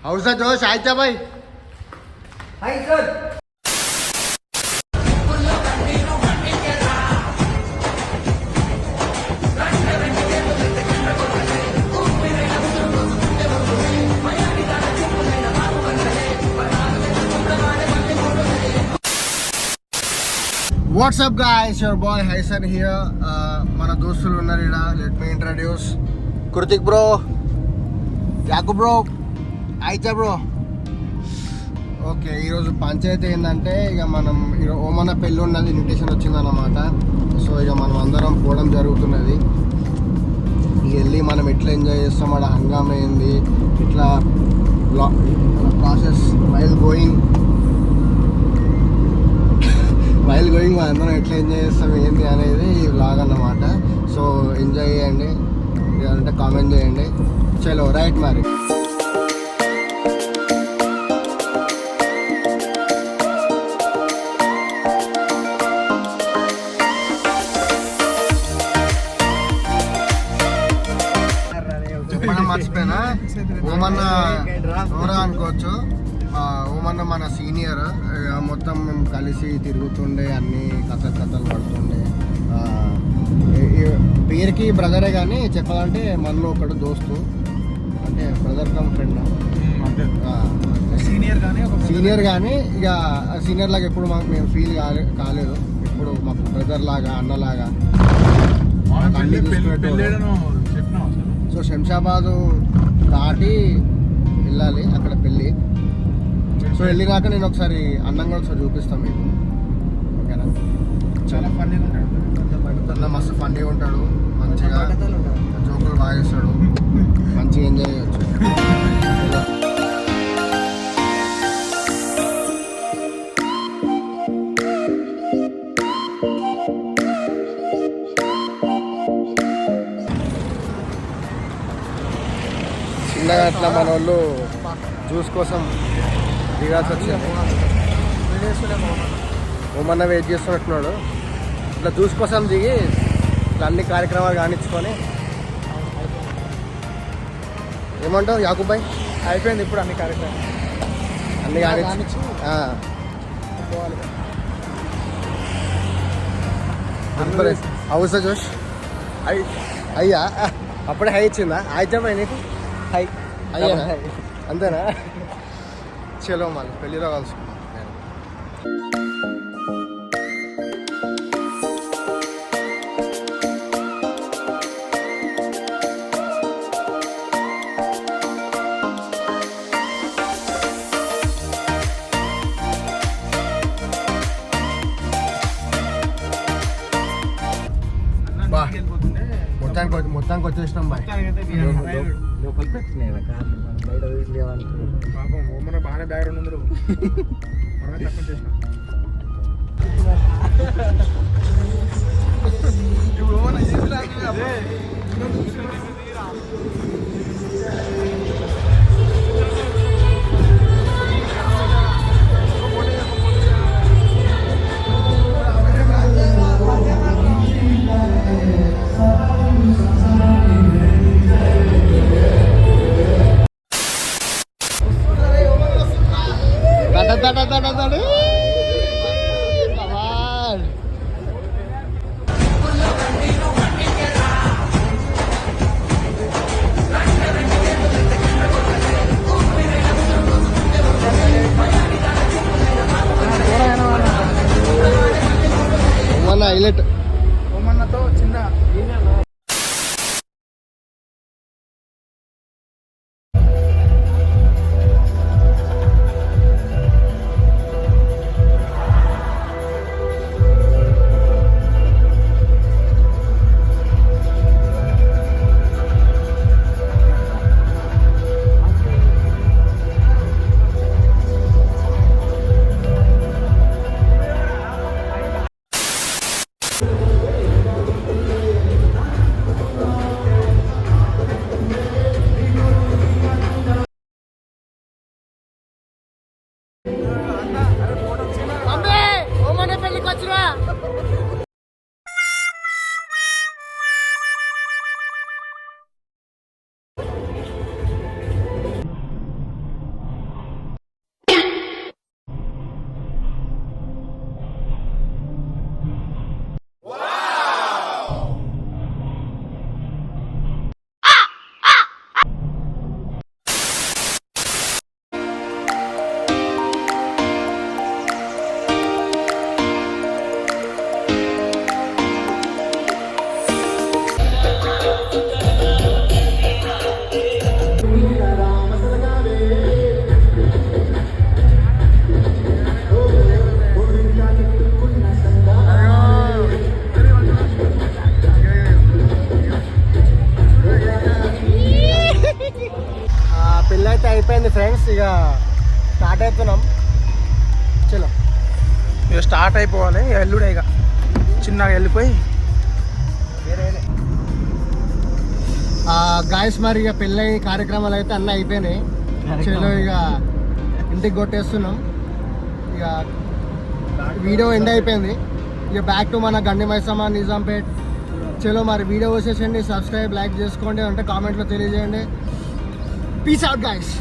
How's the Josh? Acha bhai. Hi sir. What's up guys, your boy Hysan here. మన దోస్తులు ఉన్నారు ఇక్కడ. Let me introduce Kurtik bro, Yakub bro, Aicha bro. Okay, ఈరోజు పంచాయతీ ఏంటంటే ఇక మనం ఓమన్న పెళ్ళి ఉన్నది, ఇన్విటేషన్ వచ్చిందన్నమాట. సో ఇక మనం అందరం పోవడం జరుగుతున్నది. ఇక వెళ్ళి మనం ఎట్లా ఎంజాయ్ చేస్తాం, అక్కడ హంగామా ఏంది, ఇట్లా ప్రాసెస్ వైల్ గోయింగ్ మనం అందరం ఎట్లా ఎంజాయ్ చేస్తాం ఏంది అనేది ఈ వ్లాగ్ అన్నమాట. సో ఎంజాయ్ చేయండి, అంటే కామెంట్ చేయండి. చలో రైట్ మరి. మర్చిపోయినా, ఓమన్న ఎవరా అనుకోవచ్చు. ఓమన్న మన సీనియర్. మొత్తం మేము కలిసి తిరుగుతుండే, అన్ని కథలు పడుతుండే. పేరుకి బ్రదరే కానీ చెప్పాలంటే మనలో ఒకడు దోస్తు, అంటే బ్రదర్ కమ్ ఫ్రెండ్, సీనియర్ కానీ ఇక సీనియర్ లాగా ఎప్పుడు మాకు మేము ఫీల్ కాలేదు. ఎప్పుడు మాకు బ్రదర్ లాగా, అన్నలాగా. సో శంషాబాదు దాటి వెళ్ళాలి, అక్కడ పెళ్ళి. సో వెళ్ళినాక నేను ఒకసారి అన్నం కూడా ఒకసారి చూపిస్తాను మీకు, ఓకేనా? చాలా ఫన్నీగా ఉంటాడు, మస్తు ఫన్నీగా ఉంటాడు, మంచిగా జోకులు బాగా చేస్తాడు, మంచిగా ఎంజాయ్ చేయొచ్చు. చిన్నగా అట్లా మన వాళ్ళు జ్యూస్ కోసం దిగాల్సి వచ్చింది. ఓమన్న వెయిట్ చేస్తున్నట్టున్నాడు. ఇట్లా జ్యూస్ కోసం దిగి ఇట్లా అన్ని కార్యక్రమాలు కానిచ్చుకొని. ఏమంటావు యాకూబ్ భాయ్? అయిపోయింది ఇప్పుడు అన్ని కార్యక్రమాలు, అన్ని కానిచ్చు. హౌస్ జోష్ అయ్యా, అప్పుడే హై ఇచ్చిందా? అయిద్దామా నీకు హై? అయ్యా అంతేనా? చలో మళ్ళీ పెళ్ళిలో కలుసుకున్నాం. మొత్తానికి వచ్చేసినాం బాయ్. లోపలికి వచ్చినాయి బయట పాపం ఓమన బాగానే బ్యాక్గ్రౌండ్ ఉంది, మనమే తక్కువ చేసినాం. హైలైట్ ఓమన్నతో చిన్న అయిపోయింది ఫ్రెండ్స్, ఇక స్టార్ట్ అవుతున్నాం. చలో ఇక స్టార్ట్ అయిపోవాలి, ఇక ఎల్లుడే ఇక చిన్నగా వెళ్ళిపోయి గాయస్ మరి ఇక పెళ్ళి కార్యక్రమాలు అయితే అన్నీ అయిపోయినాయి. చలో ఇక ఇంటికి కొట్టేస్తున్నాం. ఇక వీడియో ఎండ్ అయిపోయింది. ఇక బ్యాక్ టు మన గండి మైసమ్మ నిజాంపేట్. చలో మరి వీడియో వచ్చేసండి, సబ్స్క్రైబ్ లైక్ చేసుకోండి, అంటే కామెంట్లో తెలియజేయండి. Peace out guys.